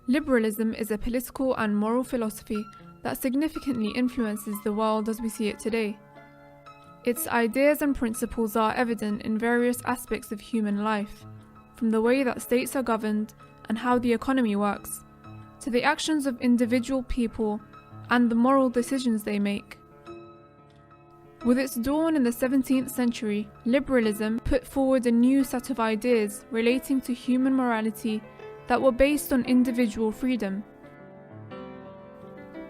Liberalism is a political and moral philosophy that significantly influences the world as we see it today. Its ideas and principles are evident in various aspects of human life, from the way that states are governed and how the economy works, to the actions of individual people and the moral decisions they make. With its dawn in the 17th century, liberalism put forward a new set of ideas relating to human morality that were based on individual freedom.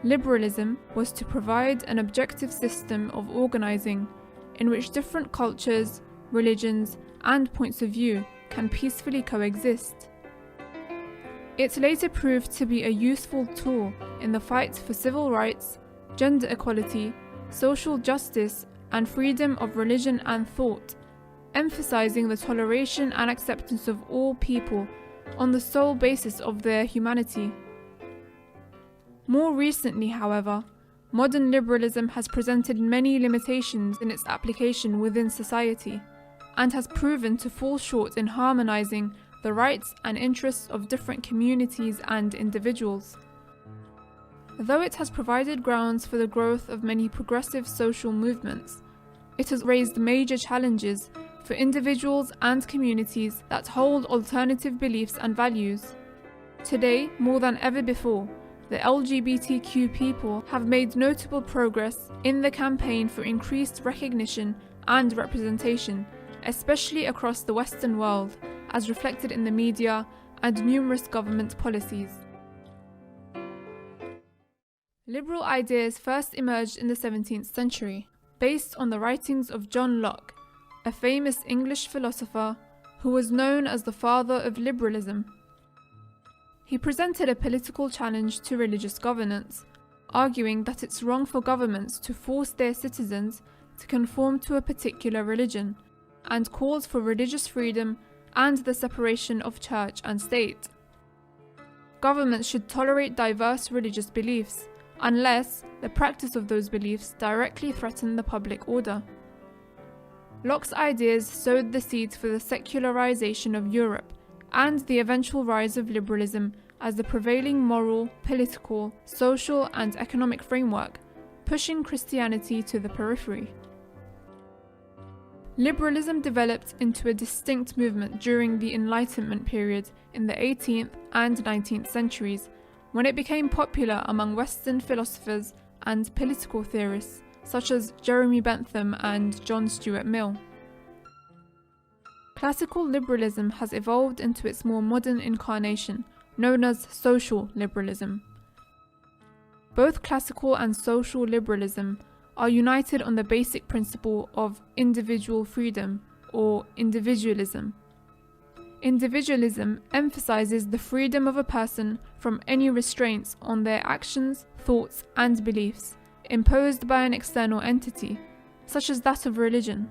Liberalism was to provide an objective system of organizing in which different cultures, religions, and points of view can peacefully coexist. It later proved to be a useful tool in the fight for civil rights, gender equality, social justice, and freedom of religion and thought, emphasizing the toleration and acceptance of all people on the sole basis of their humanity. More recently, however, modern liberalism has presented many limitations in its application within society, and has proven to fall short in harmonizing the rights and interests of different communities and individuals. Though it has provided grounds for the growth of many progressive social movements, it has raised major challenges for individuals and communities that hold alternative beliefs and values. Today, more than ever before, the LGBTQ people have made notable progress in the campaign for increased recognition and representation, especially across the Western world, as reflected in the media and numerous government policies. Liberal ideas first emerged in the 17th century, based on the writings of John Locke, a famous English philosopher who was known as the father of liberalism. He presented a political challenge to religious governance, arguing that it's wrong for governments to force their citizens to conform to a particular religion, and called for religious freedom and the separation of church and state. Governments should tolerate diverse religious beliefs, unless the practice of those beliefs directly threaten the public order. Locke's ideas sowed the seeds for the secularization of Europe and the eventual rise of liberalism as the prevailing moral, political, social, and economic framework, pushing Christianity to the periphery. Liberalism developed into a distinct movement during the Enlightenment period in the 18th and 19th centuries, when it became popular among Western philosophers and political theorists such as Jeremy Bentham and John Stuart Mill. Classical liberalism has evolved into its more modern incarnation, known as social liberalism. Both classical and social liberalism are united on the basic principle of individual freedom, or individualism. Individualism emphasizes the freedom of a person from any restraints on their actions, thoughts, and beliefs imposed by an external entity, such as that of religion.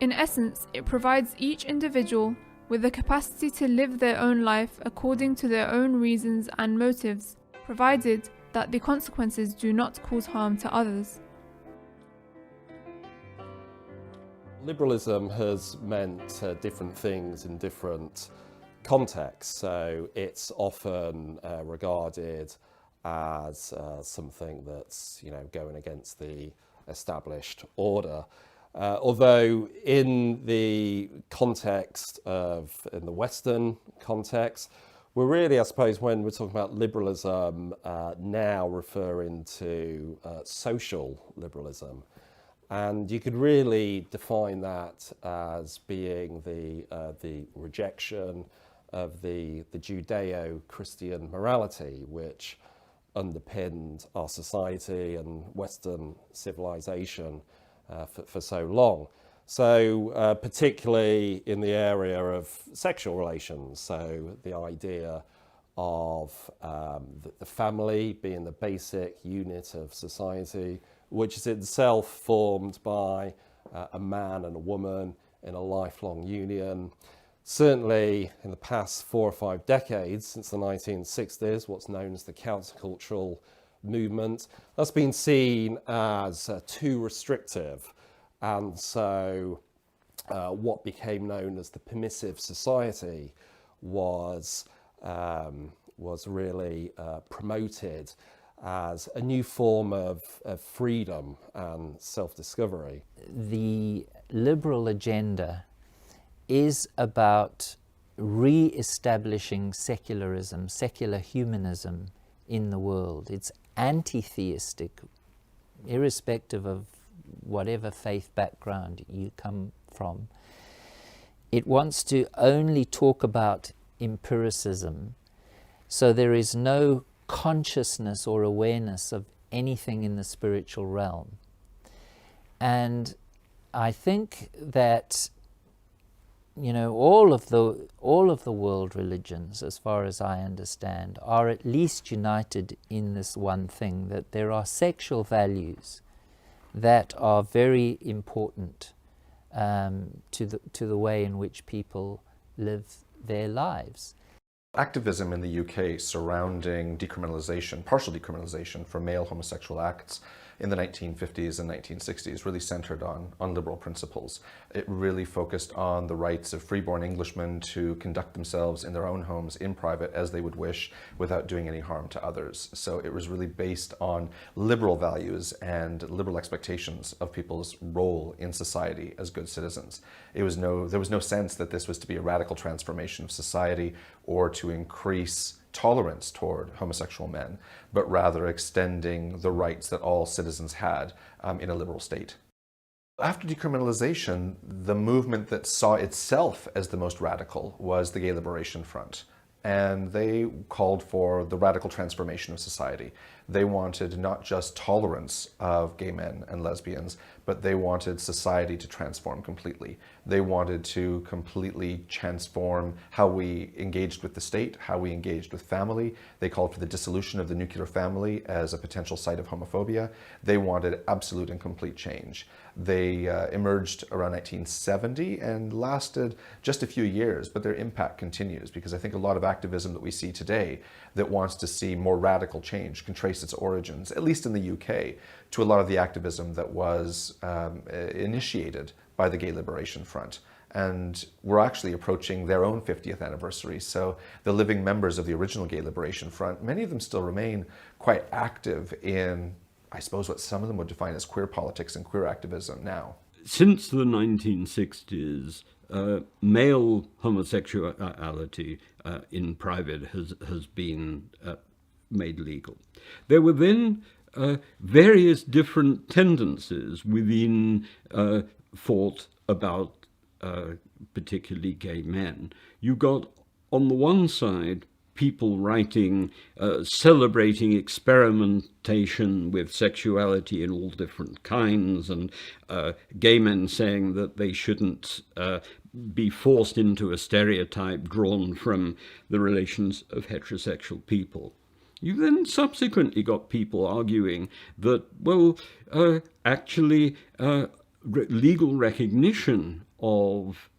In essence, it provides each individual with the capacity to live their own life according to their own reasons and motives, provided that the consequences do not cause harm to others. Liberalism has meant different things in different contexts, so it's often regarded as something that's going against the established order. Although in the context in the Western context, we're really, I suppose, when we're talking about liberalism, now referring to social liberalism. And you could really define that as being the rejection of the Judeo-Christian morality, which underpinned our society and Western civilization for so long. So particularly in the area of sexual relations, so the idea of the family being the basic unit of society, which is itself formed by a man and a woman in a lifelong union. Certainly in the past 4 or 5 decades, since the 1960s, what's known as the countercultural movement, that's been seen as too restrictive. And so what became known as the permissive society was was really promoted as a new form of freedom and self-discovery. The liberal agenda is about re-establishing secularism, secular humanism in the world. It's anti-theistic, irrespective of whatever faith background you come from. It wants to only talk about empiricism, so there is no consciousness or awareness of anything in the spiritual realm. And I think that, you know, all of the world religions, as far as I understand, are at least united in this one thing, that there are sexual values that are very important to the way in which people live their lives. Activism in the UK surrounding decriminalisation, partial decriminalisation for male homosexual acts in the 1950s and 1960s really centred on liberal principles. It really focused on the rights of freeborn Englishmen to conduct themselves in their own homes in private as they would wish without doing any harm to others. So it was really based on liberal values and liberal expectations of people's role in society as good citizens. There was no sense that this was to be a radical transformation of society or to increase tolerance toward homosexual men, but rather extending the rights that all citizens had in a liberal state. After decriminalization, the movement that saw itself as the most radical was the Gay Liberation Front. And they called for the radical transformation of society. They wanted not just tolerance of gay men and lesbians, but they wanted society to transform completely. They wanted to completely transform how we engaged with the state, how we engaged with family. They called for the dissolution of the nuclear family as a potential site of homophobia. They wanted absolute and complete change. They emerged around 1970 and lasted just a few years, but their impact continues, because I think a lot of activism that we see today that wants to see more radical change can trace its origins, at least in the UK, to a lot of the activism that was initiated by the Gay Liberation Front. And we're actually approaching their own 50th anniversary. So the living members of the original Gay Liberation Front, many of them still remain quite active in, I suppose, what some of them would define as queer politics and queer activism now. Since the 1960s, male homosexuality in private has been made legal. There were then various different tendencies within thought about particularly gay men. You got, on the one side, people writing, celebrating experimentation with sexuality in all different kinds, and gay men saying that they shouldn't be forced into a stereotype drawn from the relations of heterosexual people. You then subsequently got people arguing that, well, actually, legal recognition of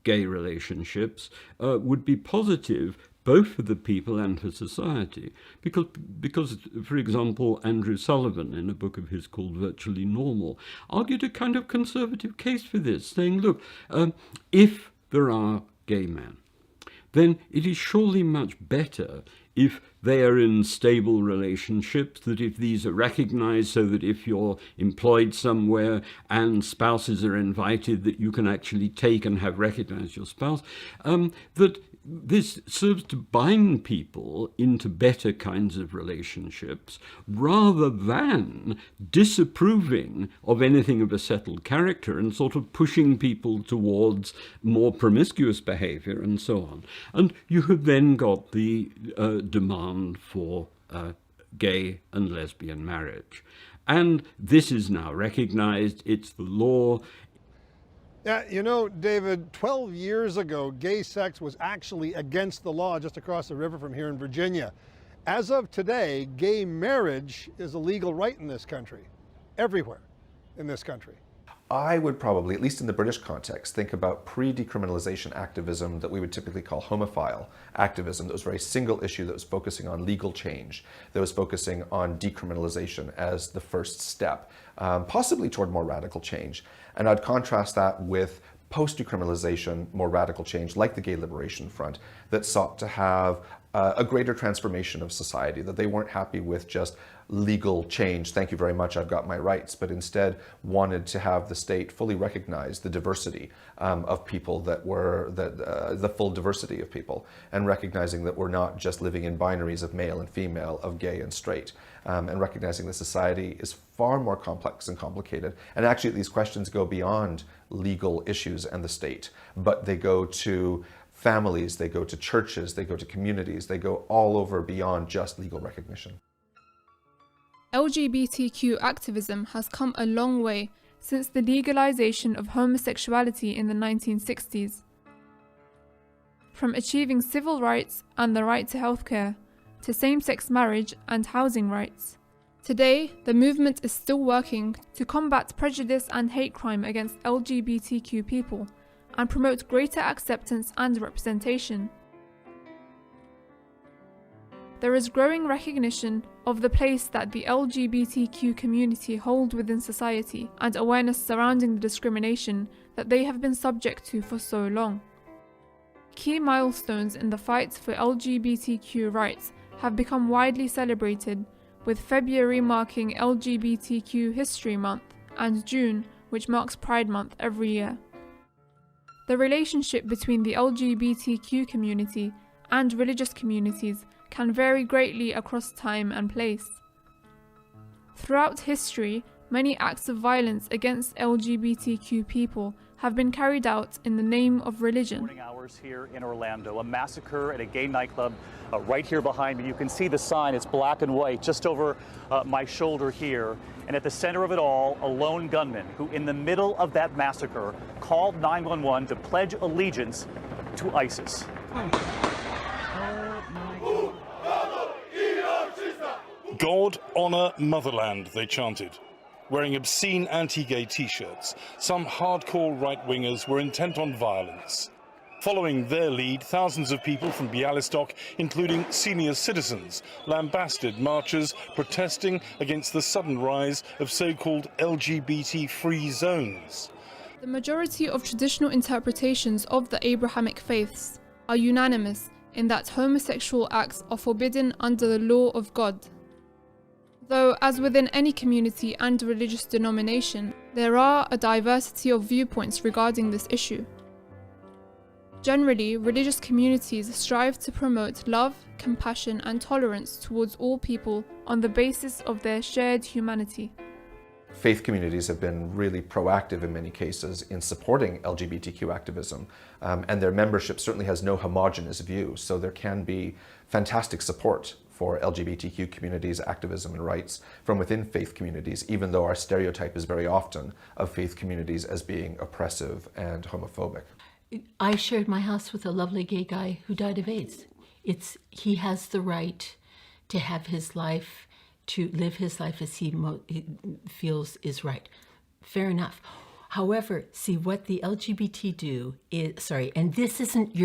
gay relationships would be positive both for the people and for society. Because, for example, Andrew Sullivan, in a book of his called Virtually Normal, argued a kind of conservative case for this, saying, look, if there are gay men, then it is surely much better if they are in stable relationships, that if these are recognized, so that if you're employed somewhere and spouses are invited, that you can actually take and have recognized your spouse, that this serves to bind people into better kinds of relationships rather than disapproving of anything of a settled character and sort of pushing people towards more promiscuous behavior and so on. And you have then got the demand for gay and lesbian marriage. And this is now recognized, it's the law. Yeah, you know, David, 12 years ago, gay sex was actually against the law just across the river from here in Virginia. As of today, gay marriage is a legal right in this country, everywhere in this country. I would probably, at least in the British context, think about pre-decriminalization activism that we would typically call homophile activism, that was a very single issue, that was focusing on legal change, that was focusing on decriminalization as the first step, possibly toward more radical change. And I'd contrast that with post-decriminalization, more radical change, like the Gay Liberation Front, that sought to have a greater transformation of society, that they weren't happy with just legal change, thank you very much, I've got my rights, but instead wanted to have the state fully recognize the diversity of people the full diversity of people, and recognizing that we're not just living in binaries of male and female, of gay and straight, and recognizing that society is far more complex and complicated. And actually these questions go beyond legal issues and the state, but they go to families, they go to churches, they go to communities, they go all over beyond just legal recognition. LGBTQ activism has come a long way since the legalization of homosexuality in the 1960s. From achieving civil rights and the right to healthcare, to same-sex marriage and housing rights. Today, the movement is still working to combat prejudice and hate crime against LGBTQ people and promote greater acceptance and representation. There is growing recognition of the place that the LGBTQ community hold within society and awareness surrounding the discrimination that they have been subject to for so long. Key milestones in the fight for LGBTQ rights have become widely celebrated, with February marking LGBTQ History Month and June, which marks Pride Month every year. The relationship between the LGBTQ community and religious communities can vary greatly across time and place. Throughout history, many acts of violence against LGBTQ people have been carried out in the name of religion. Morning hours here in Orlando, a massacre at a gay nightclub right here behind me. You can see the sign, it's black and white, just over my shoulder here. And at the center of it all, a lone gunman who, in the middle of that massacre, called 911 to pledge allegiance to ISIS. God, honor, motherland, they chanted. Wearing obscene anti-gay t-shirts, some hardcore right-wingers were intent on violence. Following their lead, thousands of people from Bialystok, including senior citizens, lambasted marchers protesting against the sudden rise of so-called LGBT-free zones. The majority of traditional interpretations of the Abrahamic faiths are unanimous in that homosexual acts are forbidden under the law of God. Though, as within any community and religious denomination, there are a diversity of viewpoints regarding this issue. Generally, religious communities strive to promote love, compassion, and tolerance towards all people on the basis of their shared humanity. Faith communities have been really proactive in many cases in supporting LGBTQ activism, and their membership certainly has no homogenous view, so there can be fantastic support for LGBTQ communities' activism and rights from within faith communities, even though our stereotype is very often of faith communities as being oppressive and homophobic. I shared my house with a lovely gay guy who died of AIDS. He has the right to have his life, to live his life as he feels is right. Fair enough. However, see what the LGBT do is, and this isn't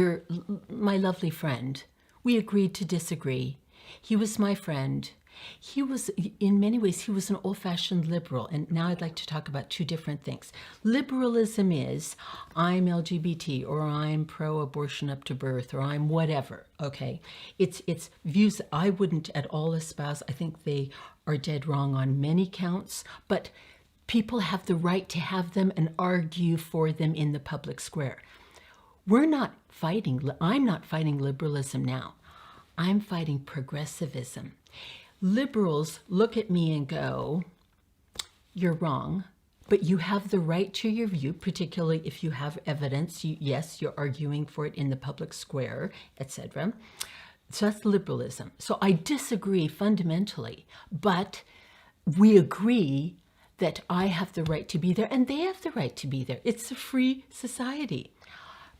my lovely friend. We agreed to disagree. He was my friend. He was, in many ways, he was an old-fashioned liberal. And now I'd like to talk about two different things. Liberalism is, I'm LGBT, or I'm pro-abortion up to birth, or I'm whatever, okay? It's views I wouldn't at all espouse. I think they are dead wrong on many counts, but people have the right to have them and argue for them in the public square. I'm not fighting liberalism now. I'm fighting progressivism. Liberals look at me and go, you're wrong, but you have the right to your view, particularly if you have evidence. Yes, you're arguing for it in the public square, etc. So that's liberalism. So I disagree fundamentally, but we agree that I have the right to be there and they have the right to be there. It's a free society.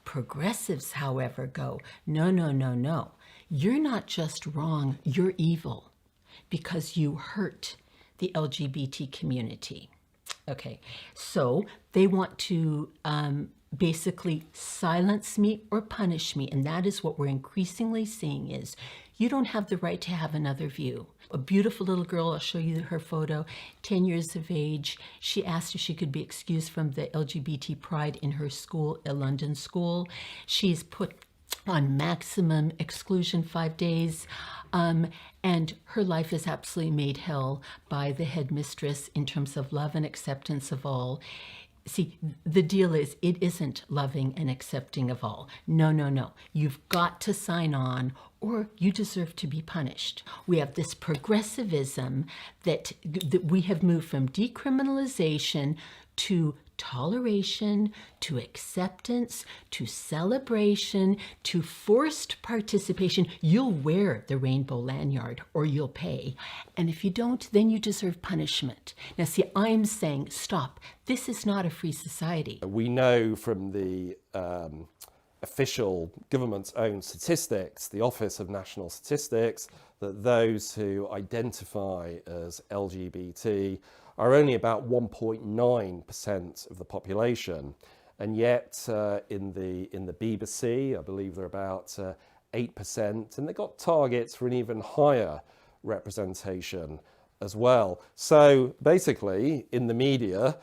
Progressives, however, go, no. You're not just wrong, you're evil because you hurt the LGBT community. Okay, so they want to basically silence me or punish me. And that is what we're increasingly seeing is, you don't have the right to have another view. A beautiful little girl, I'll show you her photo, 10 years of age. She asked if she could be excused from the LGBT pride in her school, a London school. She's put on maximum exclusion 5 days. And her life is absolutely made hell by the headmistress in terms of love and acceptance of all. See, the deal is, it isn't loving and accepting of all. No, no, no. You've got to sign on or you deserve to be punished. We have this progressivism that we have moved from decriminalization to toleration, to acceptance, to celebration, to forced participation. You'll wear the rainbow lanyard or you'll pay. And if you don't, then you deserve punishment. Now see, I'm saying, stop. This is not a free society. We know from the official government's own statistics, the Office of National Statistics, that those who identify as LGBT are only about 1.9% of the population, and yet in the BBC, I believe they're about 8%, and they've got targets for an even higher representation as well. So basically, in the media,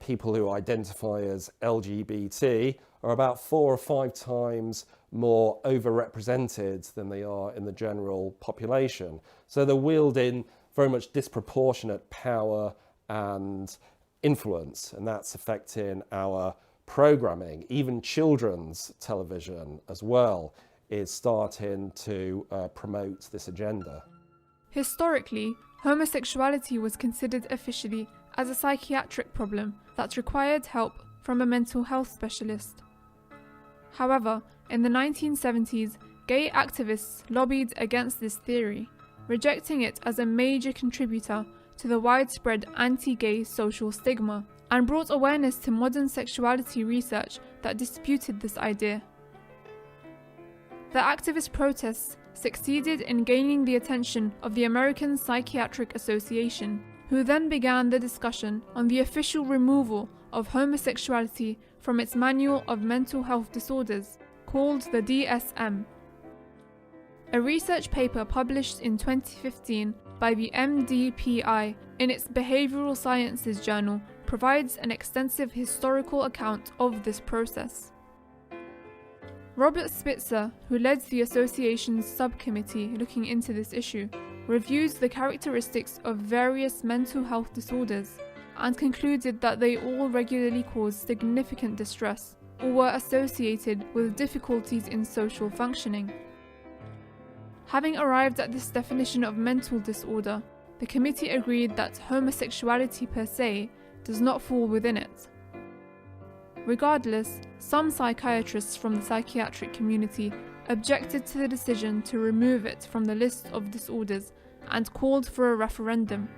people who identify as LGBT are about 4 or 5 times more overrepresented than they are in the general population. So they're wielding very much disproportionate power and influence, and that's affecting our programming. Even children's television as well is starting to promote this agenda. Historically, homosexuality was considered officially as a psychiatric problem that required help from a mental health specialist. However, in the 1970s, gay activists lobbied against this theory, rejecting it as a major contributor to the widespread anti-gay social stigma, and brought awareness to modern sexuality research that disputed this idea. The activist protests succeeded in gaining the attention of the American Psychiatric Association, who then began the discussion on the official removal of homosexuality from its Manual of Mental Health Disorders, called the DSM. A research paper published in 2015 by the MDPI in its Behavioral Sciences journal provides an extensive historical account of this process. Robert Spitzer, who led the association's subcommittee looking into this issue, reviews the characteristics of various mental health disorders and concluded that they all regularly cause significant distress or were associated with difficulties in social functioning. Having arrived at this definition of mental disorder, the committee agreed that homosexuality per se does not fall within it. Regardless, some psychiatrists from the psychiatric community objected to the decision to remove it from the list of disorders and called for a referendum.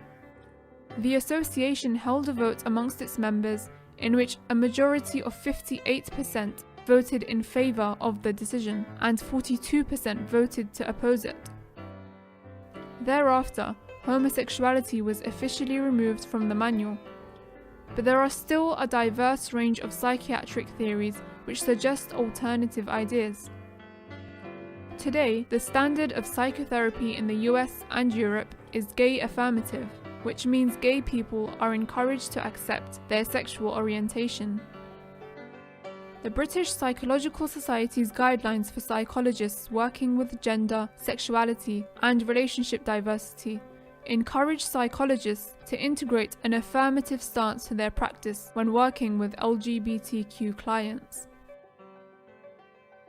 The association held a vote amongst its members in which a majority of 58% voted in favour of the decision and 42% voted to oppose it. Thereafter, homosexuality was officially removed from the manual, but there are still a diverse range of psychiatric theories which suggest alternative ideas. Today, the standard of psychotherapy in the US and Europe is gay affirmative, which means gay people are encouraged to accept their sexual orientation. The British Psychological Society's guidelines for psychologists working with gender, sexuality, and relationship diversity encourage psychologists to integrate an affirmative stance to their practice when working with LGBTQ clients.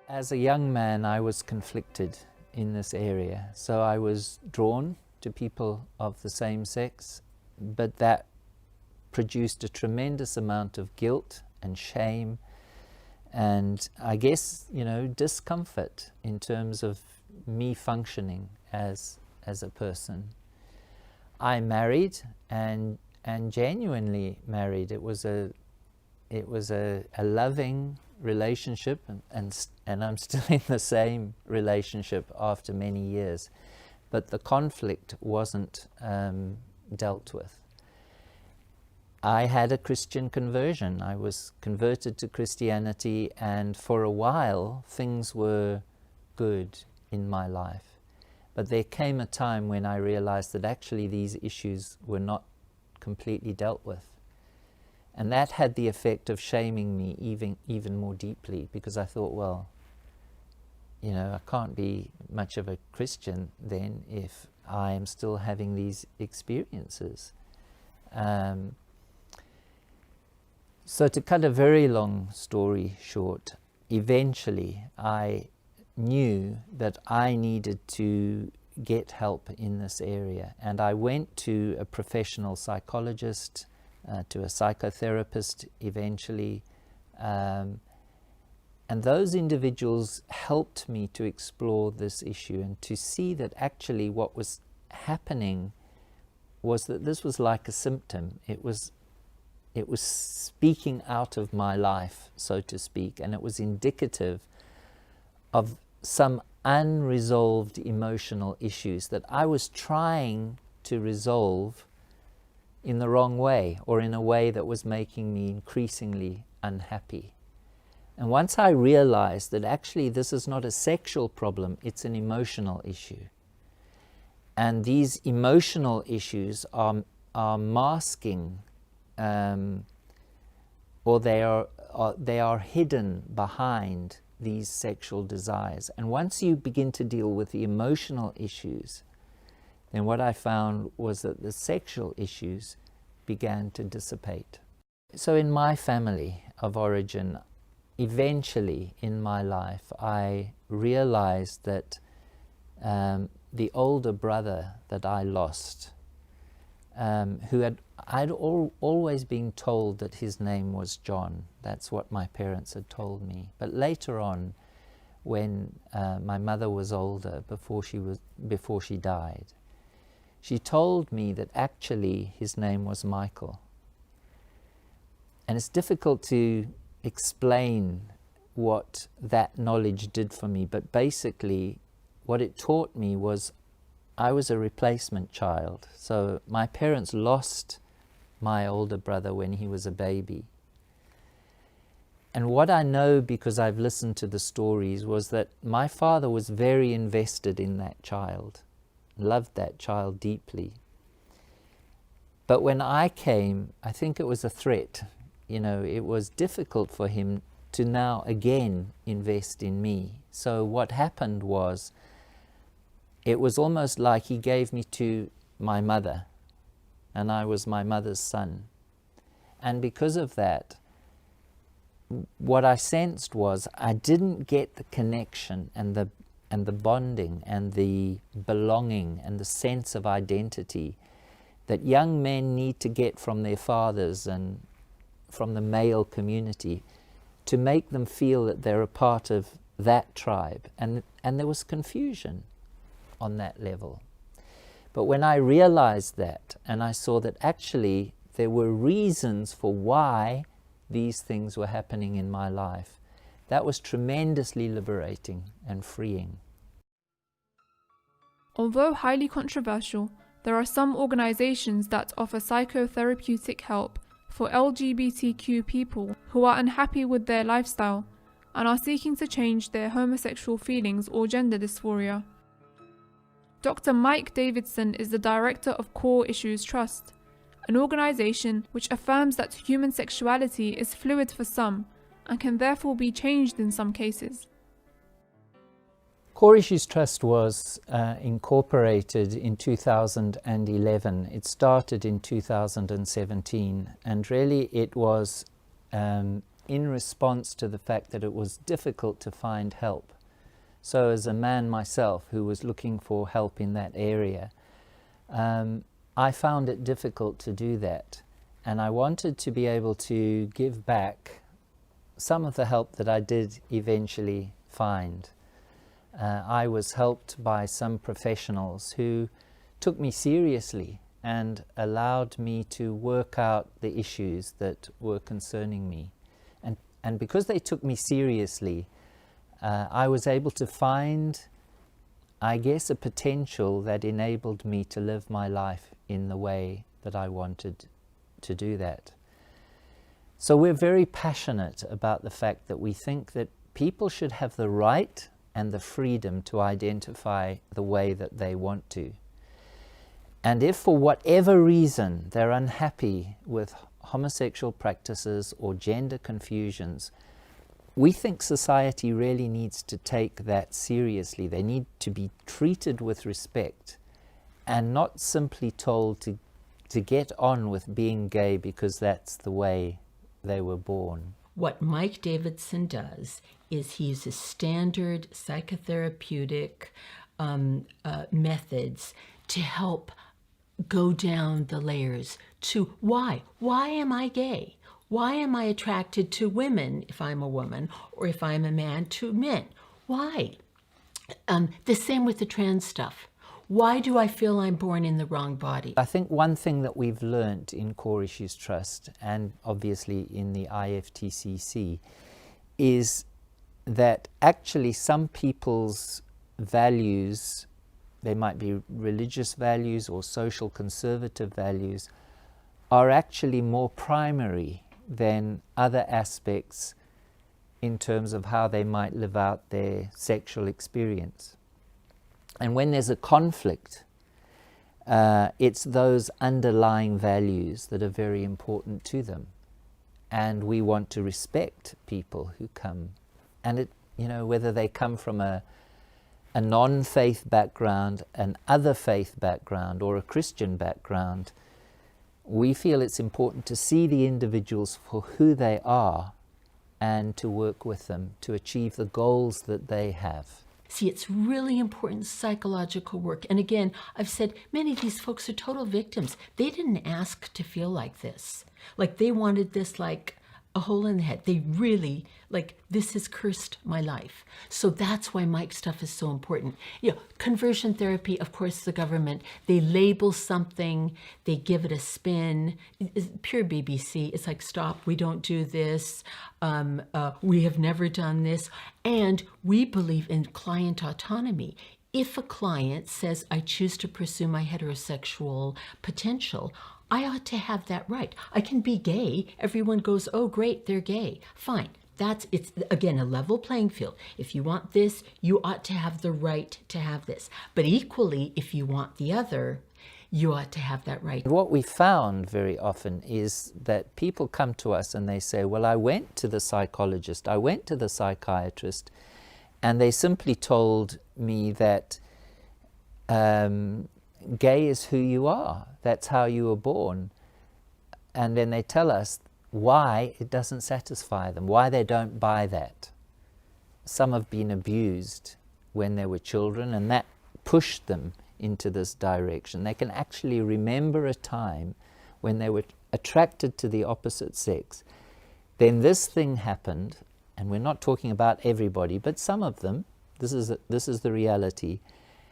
As a young man, I was conflicted in this area, so I was drawn to people of the same sex, but that produced a tremendous amount of guilt and shame and I guess, discomfort in terms of me functioning as a person. I married and genuinely married. It was a loving relationship, and I'm still in the same relationship after many years, but the conflict wasn't dealt with. I had a Christian conversion. I was converted to Christianity, and for a while things were good in my life. But there came a time when I realized that actually these issues were not completely dealt with. And that had the effect of shaming me even more deeply, because I thought, well, you know, I can't be much of a Christian then if I am still having these experiences. So to cut a very long story short, eventually I knew that I needed to get help in this area, and I went to a professional psychologist, to a psychotherapist eventually, and those individuals helped me to explore this issue and to see that actually what was happening was that this was like a symptom. It was speaking out of my life, so to speak, and it was indicative of some unresolved emotional issues that I was trying to resolve in the wrong way, or in a way that was making me increasingly unhappy. And once I realized that actually this is not a sexual problem, it's an emotional issue. And these emotional issues are masking, or they are hidden behind these sexual desires. And once you begin to deal with the emotional issues, then what I found was that the sexual issues began to dissipate. So in my family of origin, eventually in my life, I realized that the older brother that I lost, I'd always been told that his name was John. That's what my parents had told me. But later on, when my mother was older, before she died, she told me that actually his name was Michael. And it's difficult to explain what that knowledge did for me, but basically what it taught me was I was a replacement child. So my parents lost my older brother when he was a baby. And what I know, because I've listened to the stories, was that my father was very invested in that child, loved that child deeply. But when I came, I think it was a threat. You know, it was difficult for him to now again invest in me. So what happened was, it was almost like he gave me to my mother, and I was my mother's son. And because of that, what I sensed was I didn't get the connection and the bonding and the belonging and the sense of identity that young men need to get from their fathers and from the male community to make them feel that they're a part of that tribe. And there was confusion on that level. But when I realized that, and I saw that actually there were reasons for why these things were happening in my life, that was tremendously liberating and freeing. Although highly controversial, there are some organizations that offer psychotherapeutic help for LGBTQ people who are unhappy with their lifestyle and are seeking to change their homosexual feelings or gender dysphoria. Dr. Mike Davidson is the director of Core Issues Trust, an organization which affirms that human sexuality is fluid for some and can therefore be changed in some cases. Core Issues Trust was incorporated in 2011. It started in 2017, and really it was in response to the fact that it was difficult to find help. So as a man myself who was looking for help in that area, I found it difficult to do that. And I wanted to be able to give back some of the help that I did eventually find. I was helped by some professionals who took me seriously and allowed me to work out the issues that were concerning me. And because they took me seriously, I was able to find, I guess, a potential that enabled me to live my life in the way that I wanted to do that. So we're very passionate about the fact that we think that people should have the right and the freedom to identify the way that they want to. And if for whatever reason they're unhappy with homosexual practices or gender confusions, we think society really needs to take that seriously. They need to be treated with respect and not simply told to get on with being gay because that's the way they were born. What Mike Davidson does is he uses standard psychotherapeutic methods to help go down the layers to why. Why am I gay? Why am I attracted to women if I'm a woman, or if I'm a man to men? Why? The same with the trans stuff. Why do I feel I'm born in the wrong body? I think one thing that we've learned in Core Issues Trust, and obviously in the IFTCC, is that actually some people's values, they might be religious values or social conservative values, are actually more primary than other aspects in terms of how they might live out their sexual experience. And when there's a conflict, it's those underlying values that are very important to them. And we want to respect people who come. And it, you know, whether they come from a non-faith background, an other faith background, or a Christian background, we feel it's important to see the individuals for who they are and to work with them to achieve the goals that they have. See, it's really important psychological work. And again, I've said many of these folks are total victims. They didn't ask to feel like this. Like they wanted this like a hole in the head. They really, like, this has cursed my life. So that's why Mike's stuff is so important. You know, conversion therapy, of course, the government, they label something, they give it a spin. It's pure BBC. It's like, stop, we don't do this. We have never done this. And we believe in client autonomy. If a client says, I choose to pursue my heterosexual potential, I ought to have that right. I can be gay. Everyone goes, oh, great, they're gay. Fine. It's, again, a level playing field. If you want this, you ought to have the right to have this. But equally, if you want the other, you ought to have that right. What we found very often is that people come to us and they say, well, I went to the psychologist, I went to the psychiatrist, and they simply told me that gay is who you are. That's how you were born. And then they tell us why it doesn't satisfy them, why they don't buy that. Some have been abused when they were children, and that pushed them into this direction. They can actually remember a time when they were attracted to the opposite sex. Then this thing happened, and we're not talking about everybody, but some of them. This is the reality.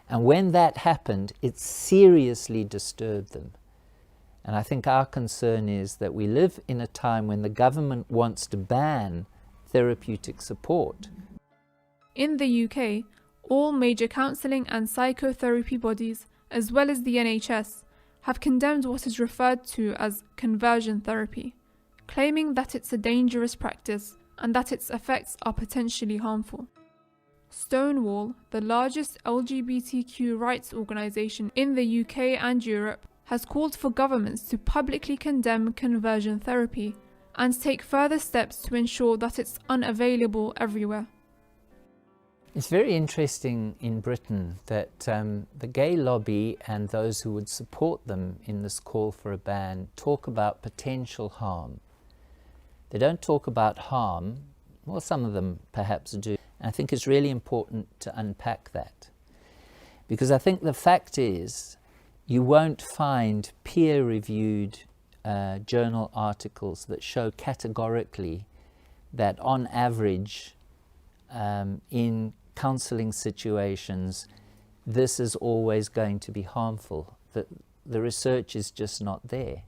And when that happened, it seriously disturbed them. And I think our concern is that we live in a time when the government wants to ban therapeutic support. In the UK, all major counselling and psychotherapy bodies, as well as the NHS, have condemned what is referred to as conversion therapy, claiming that it's a dangerous practice and that its effects are potentially harmful. Stonewall, the largest LGBTQ rights organisation in the UK and Europe, has called for governments to publicly condemn conversion therapy and take further steps to ensure that it's unavailable everywhere. It's very interesting in Britain that the gay lobby and those who would support them in this call for a ban talk about potential harm. They don't talk about harm. Well, some of them perhaps do. And I think it's really important to unpack that. Because I think the fact is, you won't find peer-reviewed journal articles that show categorically that on average, in counselling situations, this is always going to be harmful. The research is just not there.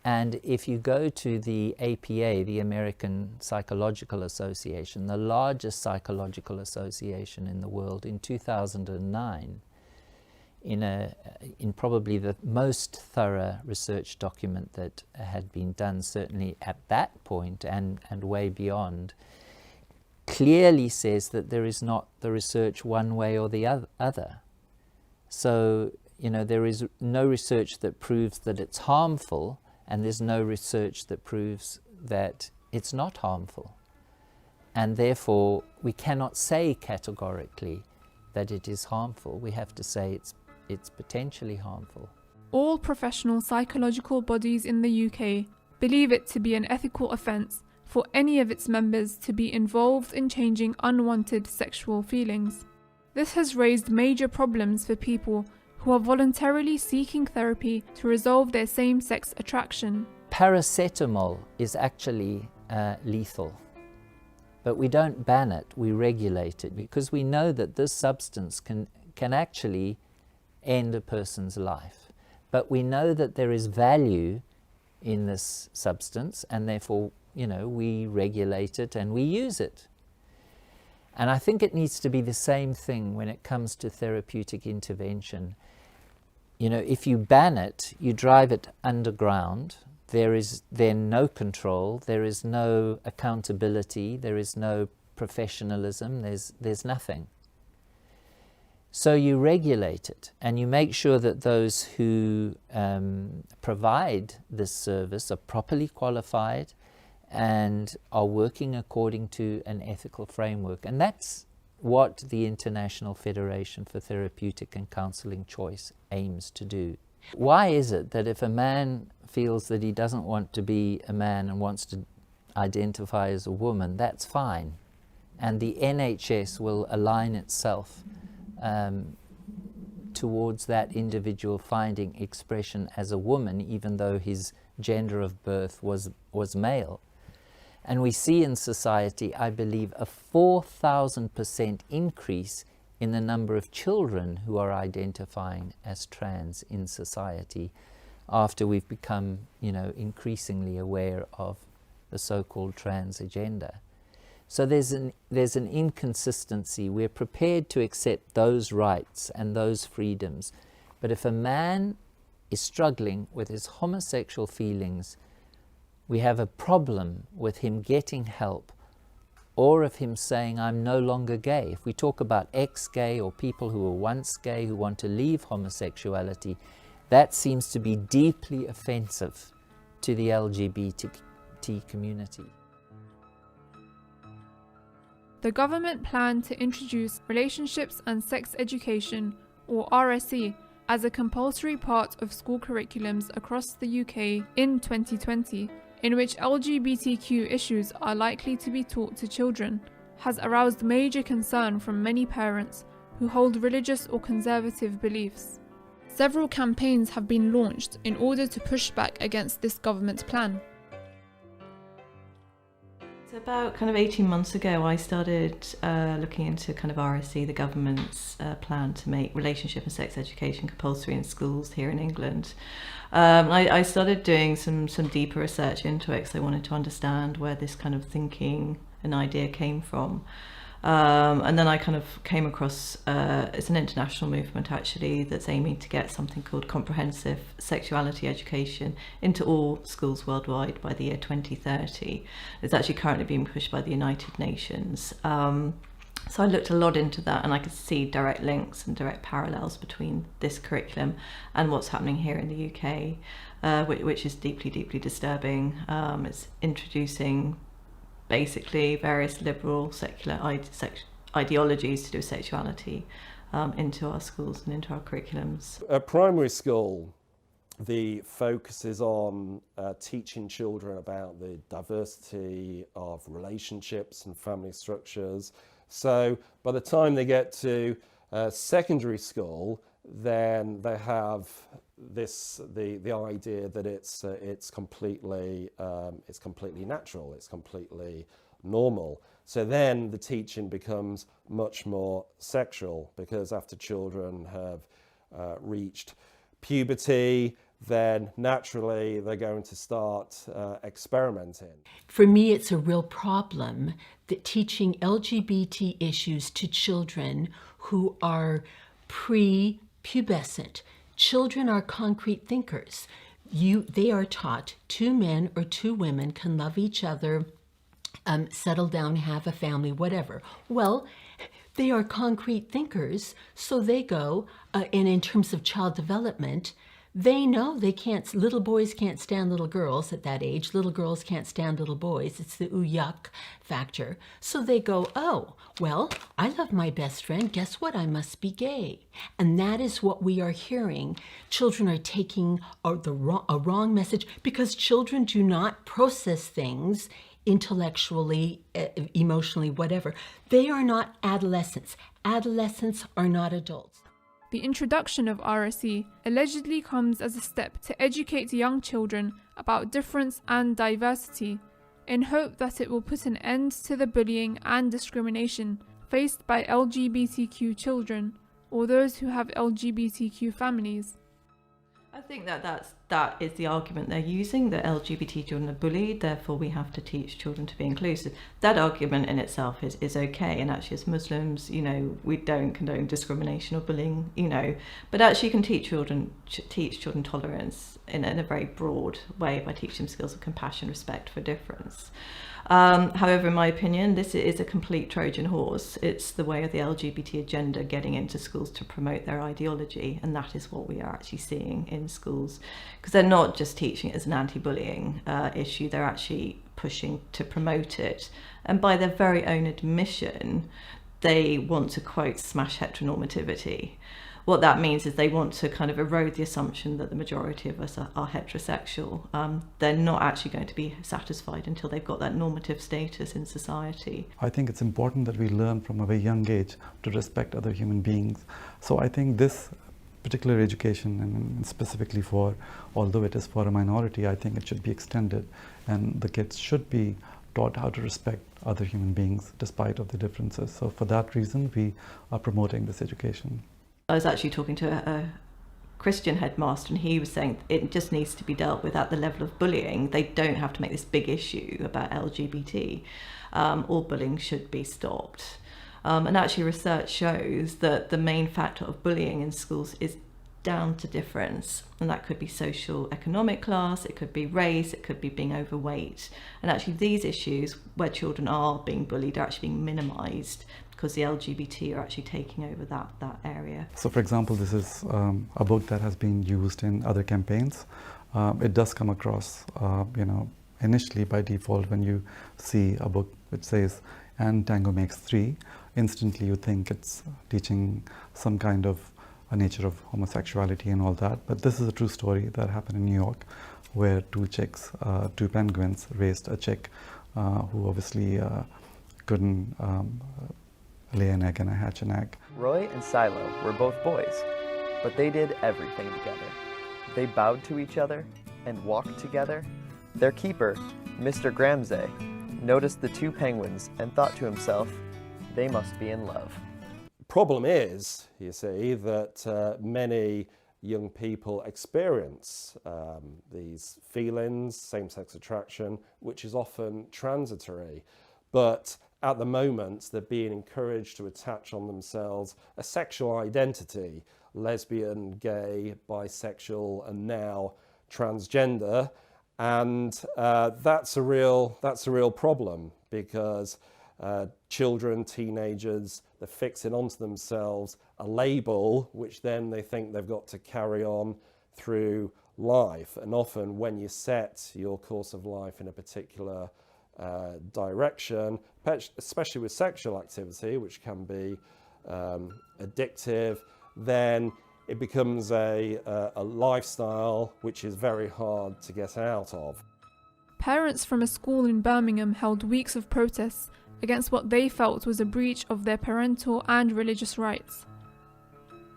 And if you go to the APA, the American Psychological Association, the largest psychological association in the world, in 2009, in probably the most thorough research document that had been done, certainly at that point and way beyond, clearly says that there is not the research one way or the other. So, there is no research that proves that it's harmful, and there's no research that proves that it's not harmful. And therefore, we cannot say categorically that it is harmful. We have to say it's potentially harmful. All professional psychological bodies in the UK believe it to be an ethical offence for any of its members to be involved in changing unwanted sexual feelings. This has raised major problems for people who are voluntarily seeking therapy to resolve their same-sex attraction. Paracetamol is actually lethal, but we don't ban it, we regulate it, because we know that this substance can actually end a person's life. But we know that there is value in this substance, and therefore, we regulate it and we use it. And I think it needs to be the same thing when it comes to therapeutic intervention. If you ban it, you drive it underground, there is then no control, there is no accountability, there is no professionalism, there's nothing. So you regulate it, and you make sure that those who provide this service are properly qualified and are working according to an ethical framework. And that's what the International Federation for Therapeutic and Counselling Choice aims to do. Why is it that if a man feels that he doesn't want to be a man and wants to identify as a woman, that's fine, and the NHS will align itself towards that individual finding expression as a woman, even though his gender of birth was male? And we see in society, I believe, a 4,000% increase in the number of children who are identifying as trans in society after we've become, increasingly aware of the so-called trans agenda. So there's an inconsistency. We're prepared to accept those rights and those freedoms. But if a man is struggling with his homosexual feelings, we have a problem with him getting help, or of him saying, I'm no longer gay. If we talk about ex-gay or people who were once gay who want to leave homosexuality, that seems to be deeply offensive to the LGBT community. The government planned to introduce Relationships and Sex Education, or RSE, as a compulsory part of school curriculums across the UK in 2020, in which LGBTQ issues are likely to be taught to children, has aroused major concern from many parents who hold religious or conservative beliefs. Several campaigns have been launched in order to push back against this government plan. So about 18 months ago, I started looking into RSE, the government's plan to make relationship and sex education compulsory in schools here in England. I started doing some deeper research into it because I wanted to understand where this kind of thinking and idea came from. And then I came across, it's an international movement actually that's aiming to get something called comprehensive sexuality education into all schools worldwide by the year 2030. It's actually currently being pushed by the United Nations. So I looked a lot into that, and I could see direct links and direct parallels between this curriculum and what's happening here in the UK, which is deeply, deeply disturbing. It's introducing basically various liberal secular ideologies to do with sexuality into our schools and into our curriculums. At primary school, the focus is on teaching children about the diversity of relationships and family structures. So by the time they get to secondary school, then they have the idea that it's completely natural, it's completely normal. So then the teaching becomes much more sexual, because after children have reached puberty, then naturally they're going to start experimenting. For me, it's a real problem that teaching LGBT issues to children who are pre-pubertal pubescent. Children are concrete thinkers. They are taught 2 men or 2 women can love each other, settle down, have a family, whatever. Well, they are concrete thinkers, so they go, and in terms of child development, they know they can't, little boys can't stand little girls at that age, little girls can't stand little boys, it's the ooh yuck factor. So they go, oh, well, I love my best friend, guess what, I must be gay. And that is what we are hearing. Children are taking a wrong message because children do not process things intellectually, emotionally, whatever. They are not adolescents. Adolescents are not adults. The introduction of RSE allegedly comes as a step to educate young children about difference and diversity, in hope that it will put an end to the bullying and discrimination faced by LGBTQ children or those who have LGBTQ families. I think that is the argument they're using, that LGBT children are bullied, therefore we have to teach children to be inclusive. That argument in itself is okay, and actually as Muslims, we don't condone discrimination or bullying, but actually you can teach children tolerance in a very broad way by teaching them skills of compassion, respect for difference. However, in my opinion, this is a complete Trojan horse. It's the way of the LGBT agenda getting into schools to promote their ideology, and that is what we are actually seeing in schools. Because they're not just teaching it as an anti-bullying issue, they're actually pushing to promote it. And by their very own admission, they want to, quote, smash heteronormativity. What that means is they want to kind of erode the assumption that the majority of us are heterosexual. They're not actually going to be satisfied until they've got that normative status in society. I think it's important that we learn from a very young age to respect other human beings. So I think this particular education, and specifically although it is for a minority, I think it should be extended, and the kids should be taught how to respect other human beings despite of the differences. So for that reason, we are promoting this education. I was actually talking to a Christian headmaster, and he was saying it just needs to be dealt with at the level of bullying. They don't have to make this big issue about LGBT. All bullying should be stopped. And actually research shows that the main factor of bullying in schools is down to difference, and that could be social economic class, it could be race, it could be being overweight. And actually these issues where children are being bullied are actually being minimised because the LGBT are actually taking over that area. So for example, this is a book that has been used in other campaigns. It does come across, initially by default, when you see a book which says, and tango makes 3, instantly you think it's teaching some kind of a nature of homosexuality and all that. But this is a true story that happened in New York, where 2 penguins raised a chick who obviously couldn't lay an egg and hatch an egg. Roy and Silo were both boys, but they did everything together. They bowed to each other and walked together. Their keeper, Mr. Gramsay, noticed the 2 penguins and thought to himself, they must be in love. Problem is, you see, that many young people experience these feelings, same-sex attraction, which is often transitory. But at the moment, they're being encouraged to attach on themselves a sexual identity, lesbian, gay, bisexual, and now transgender. And that's a real problem, because children, teenagers, they're fixing onto themselves a label which then they think they've got to carry on through life. And often when you set your course of life in a particular direction, especially with sexual activity, which can be addictive, then it becomes a lifestyle which is very hard to get out of. Parents from a school in Birmingham held weeks of protests against what they felt was a breach of their parental and religious rights.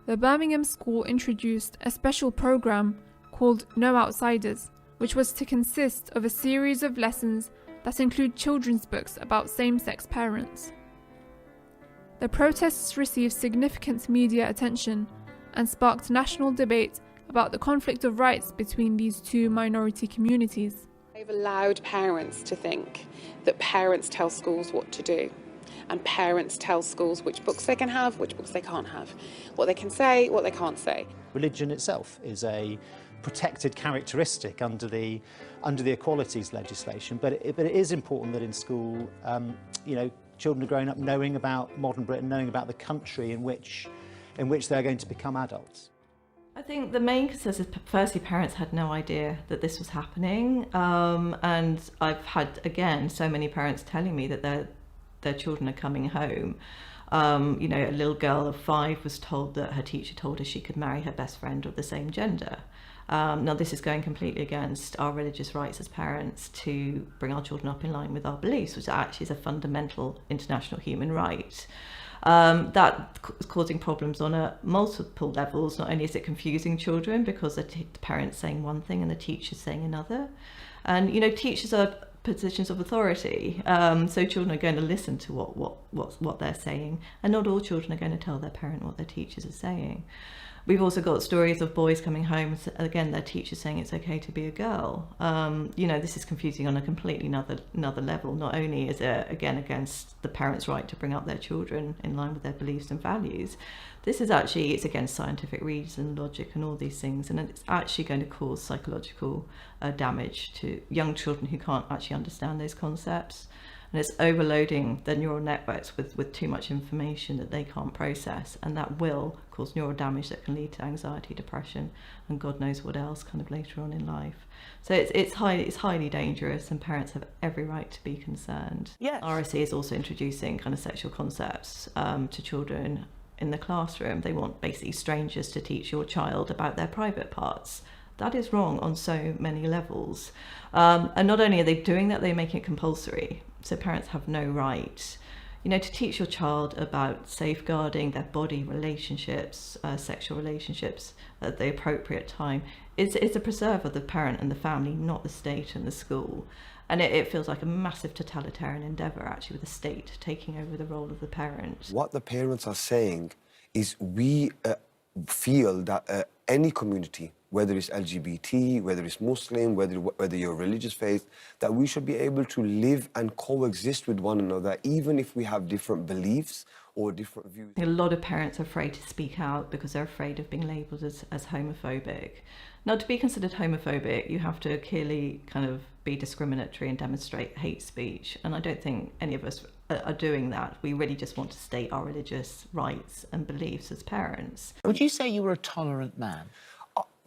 The Birmingham school introduced a special program called No Outsiders, which was to consist of a series of lessons that include children's books about same-sex parents. The protests received significant media attention and sparked national debate about the conflict of rights between these 2 minority communities. They've allowed parents to think that parents tell schools what to do. and parents tell schools which books they can have, which books they can't have, what they can say, what they can't say. Religion itself is a protected characteristic under the equalities legislation, but it is important that in school, children are growing up knowing about modern Britain, knowing about the country in which they're going to become adults. I think the main concern is, firstly, parents had no idea that this was happening, and I've had, again, so many parents telling me that their children are coming home. A little girl of 5 was told that her teacher told her she could marry her best friend of the same gender. Now, this is going completely against our religious rights as parents to bring our children up in line with our beliefs, which actually is a fundamental international human right. That is causing problems on multiple levels. Not only is it confusing children because the parent's saying one thing and the teacher's saying another. And, teachers are positions of authority, so children are going to listen to what they're saying, and not all children are going to tell their parent what their teachers are saying. We've also got stories of boys coming home, again, their teachers saying it's okay to be a girl. This is confusing on a completely another level. Not only is it, again, against the parents' right to bring up their children in line with their beliefs and values, this is actually, it's against scientific reason, logic and all these things, and it's actually going to cause psychological damage to young children who can't actually understand those concepts. And it's overloading their neural networks with too much information that they can't process, and that will cause neural damage that can lead to anxiety, depression, and God knows what else kind of later on in life. So it's highly dangerous, and parents have every right to be concerned. Yes. RSE is also introducing kind of sexual concepts to children in the classroom. They want basically strangers to teach your child about their private parts. That is wrong on so many levels. And not only are they doing that, they're making it compulsory. So parents have no right, to teach your child about safeguarding their body relationships, sexual relationships at the appropriate time. It's a preserve of the parent and the family, not the state and the school. And it feels like a massive totalitarian endeavour, actually, with the state taking over the role of the parent. What the parents are saying is we feel that any community, whether it's LGBT, whether it's Muslim, whether you're religious faith, that we should be able to live and coexist with one another, even if we have different beliefs or different views. A lot of parents are afraid to speak out because they're afraid of being labelled as homophobic. Now, to be considered homophobic, you have to clearly kind of be discriminatory and demonstrate hate speech, and I don't think any of us are doing that. We really just want to state our religious rights and beliefs as parents. Would you say you were a tolerant man?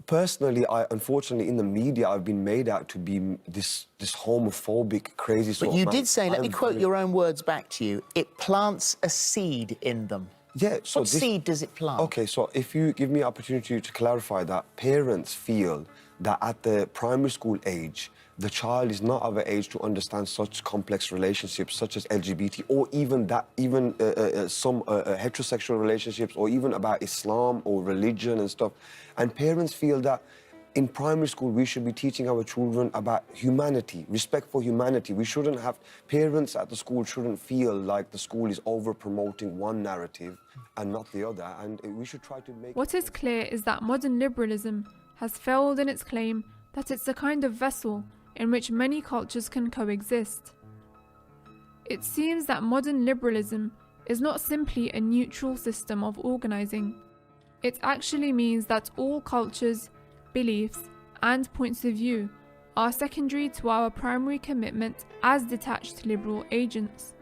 Personally, unfortunately, in the media, I've been made out to be this homophobic, crazy sort of man. But you did say, let me quote your own words back to you, it plants a seed in them. Yeah, so what seed does it plant? Okay, so if you give me an opportunity to clarify that, parents feel that at the primary school age, the child is not of an age to understand such complex relationships such as LGBT, or even some heterosexual relationships, or even about Islam or religion and stuff. And parents feel that in primary school we should be teaching our children about humanity, respect for humanity. We shouldn't have, parents at the school shouldn't feel like the school is over promoting one narrative and not the other, and we should try to make... What is clear is that modern liberalism has failed in its claim that it's a kind of vessel in which many cultures can coexist. It seems that modern liberalism is not simply a neutral system of organising. It actually means that all cultures, beliefs, and points of view are secondary to our primary commitment as detached liberal agents.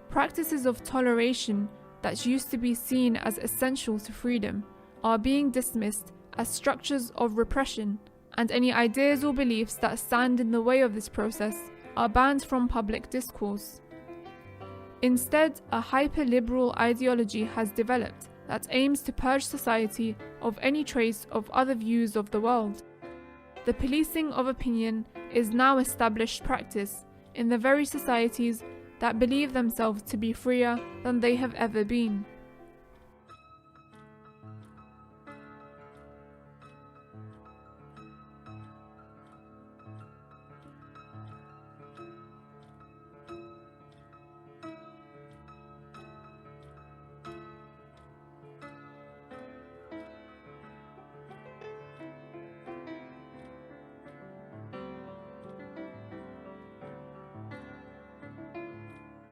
Practices of toleration that used to be seen as essential to freedom are being dismissed as structures of repression, and any ideas or beliefs that stand in the way of this process are banned from public discourse. Instead, a hyper-liberal ideology has developed that aims to purge society of any trace of other views of the world. The policing of opinion is now established practice in the very societies that believe themselves to be freer than they have ever been.